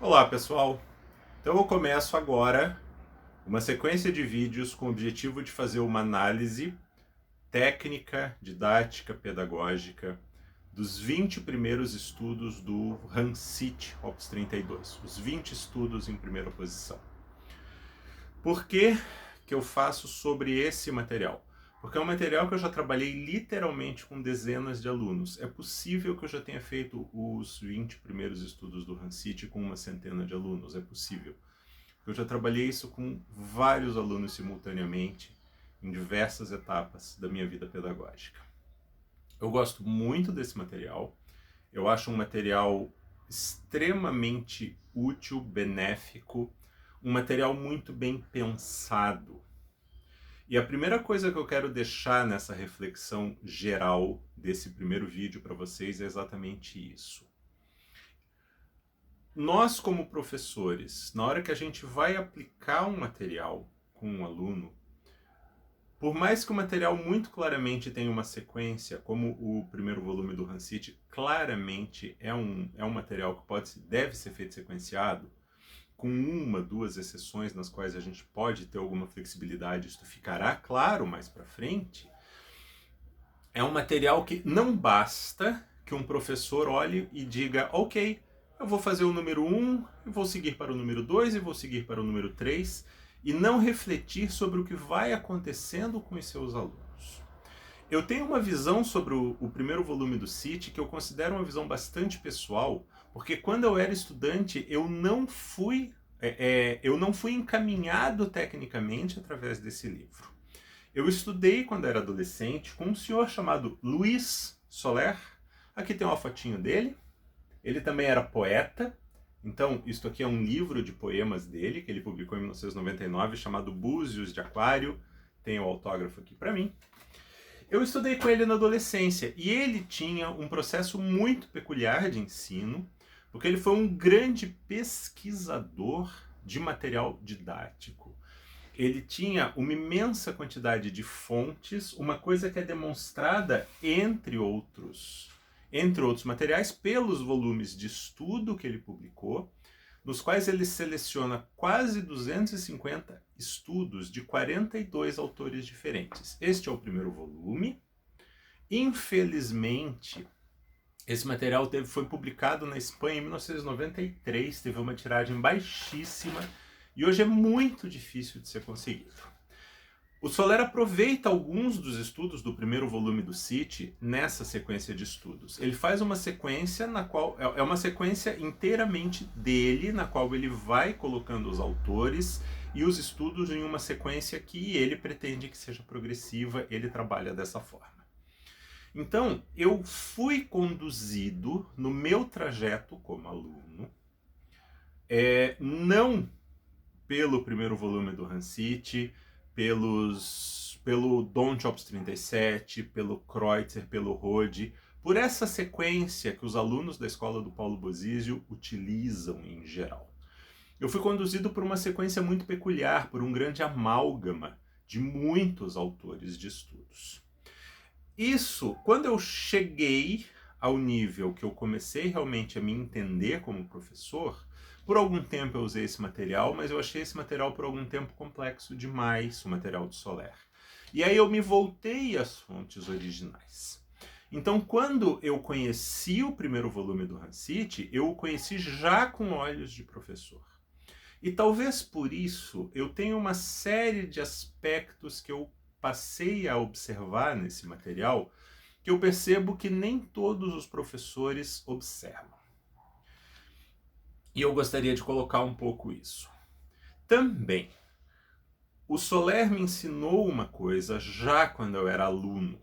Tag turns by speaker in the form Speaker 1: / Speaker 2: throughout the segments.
Speaker 1: Olá pessoal, então eu começo agora uma sequência de vídeos com o objetivo de fazer uma análise técnica, didática, pedagógica dos 20 primeiros estudos do Rancid Opus 32, os 20 estudos em primeira posição. Por que eu faço sobre esse material? Porque é um material que eu já trabalhei literalmente com dezenas de alunos. É possível que eu já tenha feito os 20 primeiros estudos do Rancid com uma centena de alunos, é possível. Eu já trabalhei isso com vários alunos simultaneamente, em diversas etapas da minha vida pedagógica. Eu gosto muito desse material, eu acho um material extremamente útil, benéfico, um material muito bem pensado. E a primeira coisa que eu quero deixar nessa reflexão geral desse primeiro vídeo para vocês é exatamente isso. Nós, como professores, na hora que a gente vai aplicar um material com um aluno, por mais que o material muito claramente tenha uma sequência, como o primeiro volume do Rancid claramente é um material que deve ser feito sequenciado, com uma, duas exceções nas quais a gente pode ter alguma flexibilidade, isso ficará claro mais para frente. É um material que não basta que um professor olhe e diga, ok, eu vou fazer o número 1, eu vou seguir para o número 2 e vou seguir para o número 3, e não refletir sobre o que vai acontecendo com os seus alunos. Eu tenho uma visão sobre o primeiro volume do CIT que eu considero uma visão bastante pessoal, porque quando eu era estudante eu não fui encaminhado tecnicamente através desse livro. Eu estudei quando era adolescente com um senhor chamado Luiz Soler. Aqui tem uma fotinho dele. Ele também era poeta. Então, isto aqui é um livro de poemas dele, que ele publicou em 1999, chamado Búzios de Aquário. Tem o autógrafo aqui para mim. Eu estudei com ele na adolescência e ele tinha um processo muito peculiar de ensino, porque ele foi um grande pesquisador de material didático. Ele tinha uma imensa quantidade de fontes, uma coisa que é demonstrada entre outros materiais pelos volumes de estudo que ele publicou, nos quais ele seleciona quase 250 estudos de 42 autores diferentes. Este é o primeiro volume. Infelizmente, esse material foi publicado na Espanha em 1993, teve uma tiragem baixíssima e hoje é muito difícil de ser conseguido. O Soler aproveita alguns dos estudos do primeiro volume do CIT nessa sequência de estudos. Ele faz uma sequência na qual é uma sequência inteiramente dele, na qual ele vai colocando os autores e os estudos em uma sequência que ele pretende que seja progressiva, ele trabalha dessa forma. Então, eu fui conduzido no meu trajeto como aluno, não pelo primeiro volume do Rancid, pelo Don't Opus 37, pelo Kreutzer, pelo Rode, por essa sequência que os alunos da escola do Paulo Bozizio utilizam em geral. Eu fui conduzido por uma sequência muito peculiar, por um grande amálgama de muitos autores de estudos. Isso, quando eu cheguei ao nível que eu comecei realmente a me entender como professor, por algum tempo eu usei esse material, mas eu achei esse material por algum tempo complexo demais, o material do Soler. E aí eu me voltei às fontes originais. Então, quando eu conheci o primeiro volume do Rancid, eu o conheci já com olhos de professor. E talvez por isso eu tenha uma série de aspectos que eu passei a observar nesse material que eu percebo que nem todos os professores observam. E eu gostaria de colocar um pouco isso. Também, o Soler me ensinou uma coisa já quando eu era aluno.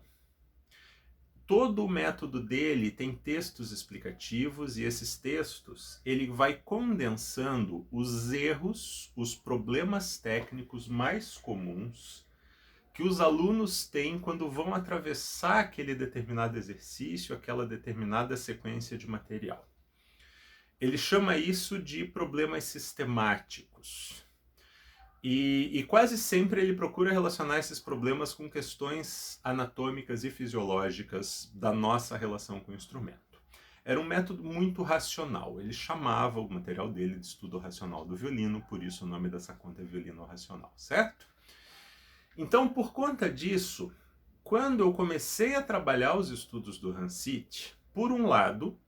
Speaker 1: Todo o método dele tem textos explicativos e esses textos ele vai condensando os erros, os problemas técnicos mais comuns que os alunos têm quando vão atravessar aquele determinado exercício, aquela determinada sequência de material. Ele chama isso de problemas sistemáticos. E quase sempre ele procura relacionar esses problemas com questões anatômicas e fisiológicas da nossa relação com o instrumento. era um método muito racional. Ele chamava o material dele de estudo racional do violino, por isso o nome dessa conta é violino racional, certo? Então, por conta disso, quando eu comecei a trabalhar os estudos do Rancite, por um lado,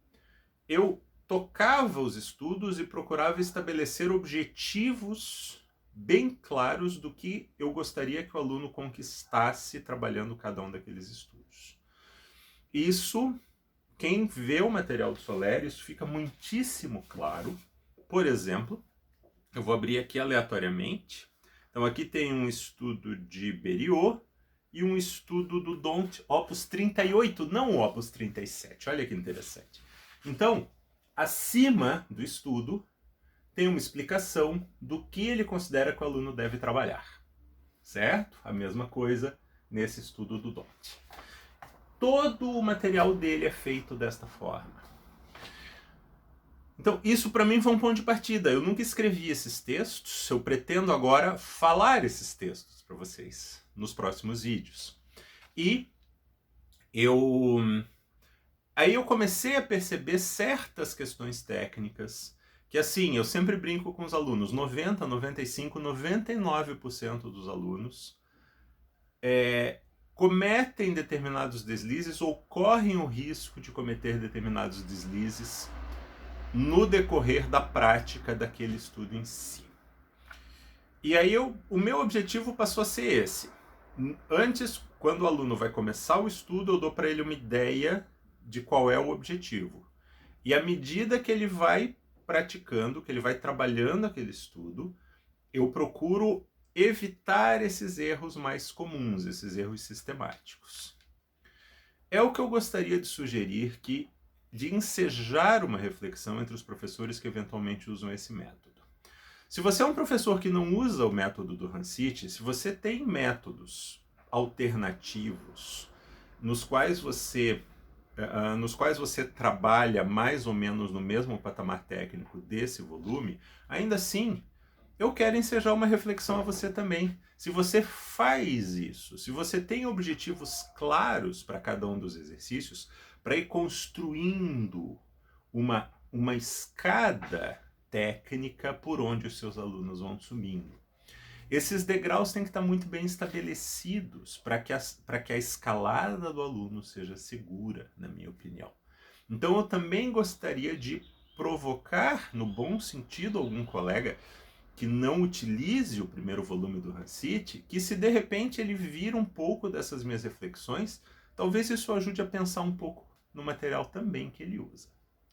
Speaker 1: eu tocava os estudos e procurava estabelecer objetivos bem claros do que eu gostaria que o aluno conquistasse trabalhando cada um daqueles estudos. Isso, quem vê o material do Soler, isso fica muitíssimo claro. Por exemplo, eu vou abrir aqui aleatoriamente. Então aqui tem um estudo de Berlioz e um estudo do Dont, Opus 38, não o Opus 37. Olha que interessante. Então, acima do estudo, tem uma explicação do que ele considera que o aluno deve trabalhar. Certo? A mesma coisa nesse estudo do Dont. Todo o material dele é feito desta forma. Então, isso para mim foi um ponto de partida. Eu nunca escrevi esses textos, eu pretendo agora falar esses textos para vocês nos próximos vídeos. E aí eu comecei a perceber certas questões técnicas que, assim, eu sempre brinco com os alunos, 90, 95, 99% dos alunos cometem determinados deslizes ou correm o risco de cometer determinados deslizes no decorrer da prática daquele estudo em si. E aí o meu objetivo passou a ser esse. Antes, quando o aluno vai começar o estudo, eu dou para ele uma ideia de qual é o objetivo. E à medida que ele vai praticando, que ele vai trabalhando aquele estudo, eu procuro evitar esses erros mais comuns, esses erros sistemáticos. É o que eu gostaria de sugerir de ensejar uma reflexão entre os professores que eventualmente usam esse método. Se você é um professor que não usa o método do Rancite, se você tem métodos alternativos nos quais você trabalha mais ou menos no mesmo patamar técnico desse volume, ainda assim, eu quero ensejar uma reflexão a você também. Se você faz isso, se você tem objetivos claros para cada um dos exercícios, para ir construindo uma escada técnica por onde os seus alunos vão subindo. Esses degraus têm que estar muito bem estabelecidos para que a escalada do aluno seja segura, na minha opinião. Então eu também gostaria de provocar, no bom sentido, algum colega que não utilize o primeiro volume do Rancite, que se de repente ele vir um pouco dessas minhas reflexões, talvez isso ajude a pensar um pouco no material também que ele usa,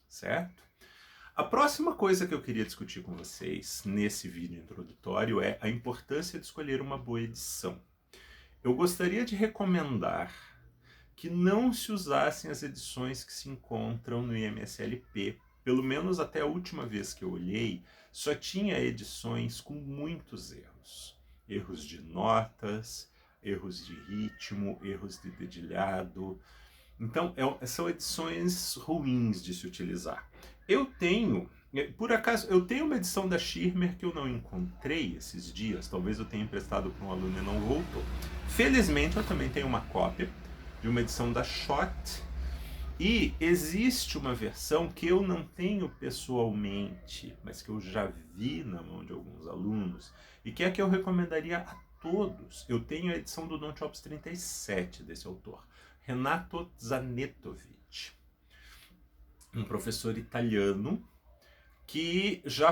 Speaker 1: certo? A próxima coisa que eu queria discutir com vocês nesse vídeo introdutório é a importância de escolher uma boa edição. Eu gostaria de recomendar que não se usassem as edições que se encontram no IMSLP. Pelo menos até a última vez que eu olhei, só tinha edições com muitos erros. Erros de notas, erros de ritmo, erros de dedilhado. Então, são edições ruins de se utilizar. Por acaso, eu tenho uma edição da Schirmer que eu não encontrei esses dias. Talvez eu tenha emprestado para um aluno e não voltou. Felizmente, eu também tenho uma cópia de uma edição da Schott. E existe uma versão que eu não tenho pessoalmente, mas que eu já vi na mão de alguns alunos, e que é a que eu recomendaria a todos. Eu tenho a edição do Dont Opus 37 desse autor, Renato Zanettovich, um professor italiano que já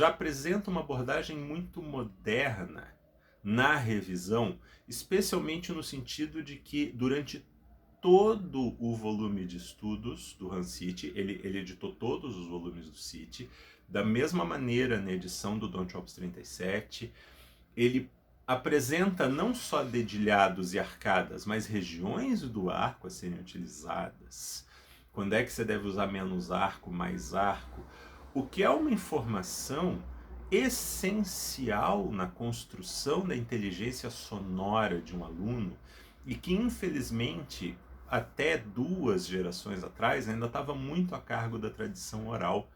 Speaker 1: apresenta uma abordagem muito moderna na revisão, especialmente no sentido de que durante todo o volume de estudos do Rancite, ele editou todos os volumes do Cite, da mesma maneira na edição do Dont Opus 37, ele apresenta não só dedilhados e arcadas, mas regiões do arco a serem utilizadas. Quando é que você deve usar menos arco, mais arco? O que é uma informação essencial na construção da inteligência sonora de um aluno e que, infelizmente, até 2 gerações atrás ainda estava muito a cargo da tradição oral.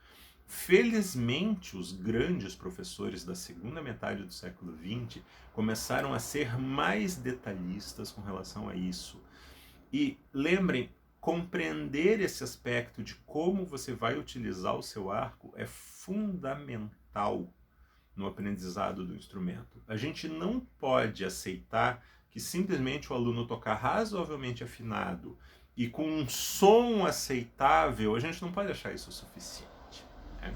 Speaker 1: Felizmente, os grandes professores da segunda metade do século XX começaram a ser mais detalhistas com relação a isso. E lembrem, compreender esse aspecto de como você vai utilizar o seu arco é fundamental no aprendizado do instrumento. A gente não pode aceitar que simplesmente o aluno tocar razoavelmente afinado e com um som aceitável, a gente não pode achar isso o suficiente, né?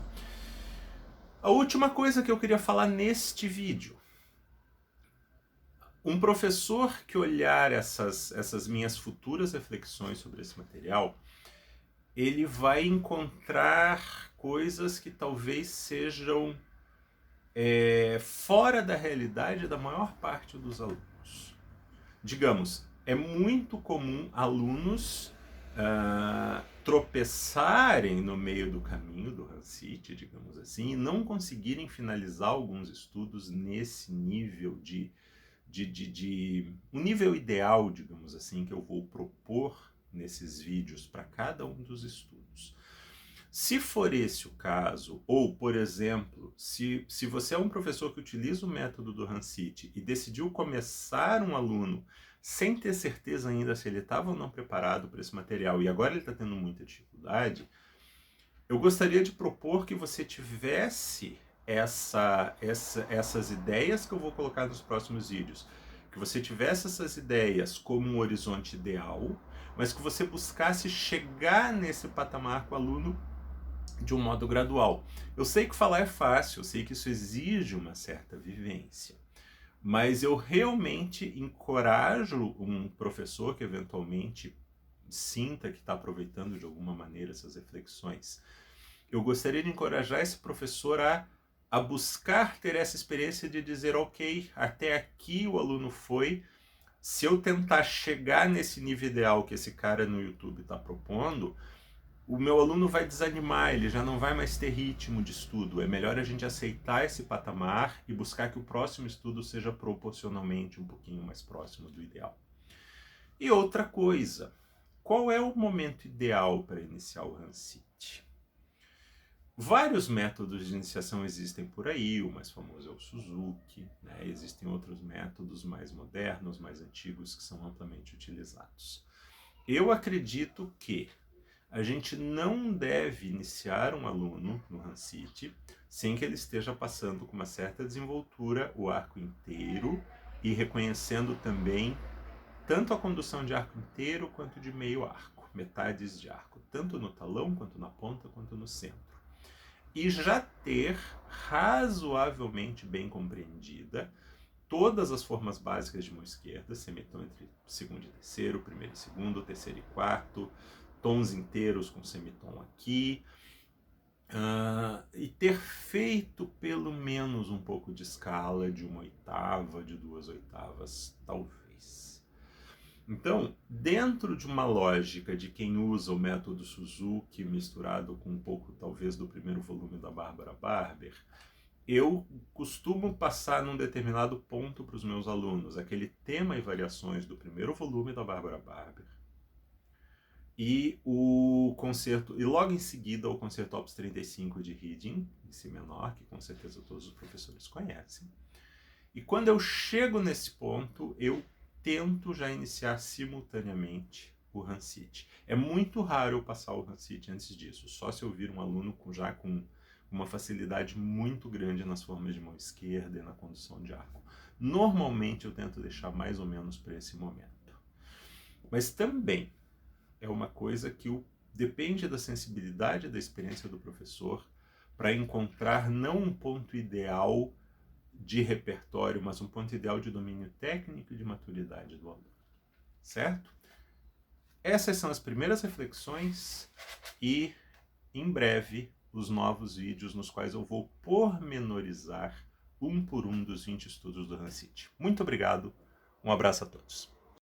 Speaker 1: A última coisa que eu queria falar neste vídeo: um professor que olhar essas minhas futuras reflexões sobre esse material, ele vai encontrar coisas que talvez sejam fora da realidade da maior parte dos alunos. Digamos, é muito comum alunos tropeçarem no meio do caminho do Hansit, digamos assim, e não conseguirem finalizar alguns estudos nesse nível um nível ideal, digamos assim, que eu vou propor nesses vídeos para cada um dos estudos. Se for esse o caso, ou, por exemplo, se você é um professor que utiliza o método do Hansit e decidiu começar um aluno sem ter certeza ainda se ele estava ou não preparado para esse material e agora ele está tendo muita dificuldade, eu gostaria de propor que você tivesse essas ideias que eu vou colocar nos próximos vídeos, que você tivesse essas ideias como um horizonte ideal, mas que você buscasse chegar nesse patamar com o aluno de um modo gradual. Eu sei que falar é fácil, eu sei que isso exige uma certa vivência, mas eu realmente encorajo um professor que eventualmente sinta que está aproveitando de alguma maneira essas reflexões. Eu gostaria de encorajar esse professor a buscar ter essa experiência de dizer, ok, até aqui o aluno foi, se eu tentar chegar nesse nível ideal que esse cara no YouTube está propondo, o meu aluno vai desanimar, ele já não vai mais ter ritmo de estudo. É melhor a gente aceitar esse patamar e buscar que o próximo estudo seja proporcionalmente um pouquinho mais próximo do ideal. E outra coisa, qual é o momento ideal para iniciar o Hansit? Vários métodos de iniciação existem por aí, o mais famoso é o Suzuki, né? Existem outros métodos mais modernos, mais antigos, que são amplamente utilizados. Eu acredito que a gente não deve iniciar um aluno no Hansit sem que ele esteja passando com uma certa desenvoltura o arco inteiro e reconhecendo também tanto a condução de arco inteiro quanto de meio arco, metades de arco, tanto no talão, quanto na ponta, quanto no centro. E já ter razoavelmente bem compreendida todas as formas básicas de mão esquerda, semitom entre segundo e terceiro, primeiro e segundo, terceiro e quarto, tons inteiros com semitom aqui, e ter feito pelo menos um pouco de escala de 1/8, de 2/8, talvez. Então, dentro de uma lógica de quem usa o método Suzuki misturado com um pouco, talvez, do primeiro volume da Bárbara Barber, eu costumo passar num determinado ponto para os meus alunos aquele tema e variações do primeiro volume da Bárbara Barber, e o concerto, e logo em seguida o concerto Opus 35 de Haydn, em si menor, que com certeza todos os professores conhecem. E quando eu chego nesse ponto, eu tento já iniciar simultaneamente o Hansit. É muito raro eu passar o Hansit antes disso, só se eu vir um aluno já com uma facilidade muito grande nas formas de mão esquerda e na condução de arco. Normalmente eu tento deixar mais ou menos para esse momento. Mas também é uma coisa que depende da sensibilidade e da experiência do professor para encontrar não um ponto ideal de repertório, mas um ponto ideal de domínio técnico e de maturidade do aluno. Certo? Essas são as primeiras reflexões e, em breve, os novos vídeos nos quais eu vou pormenorizar um por um dos 20 estudos do Hansit. Muito obrigado, um abraço a todos.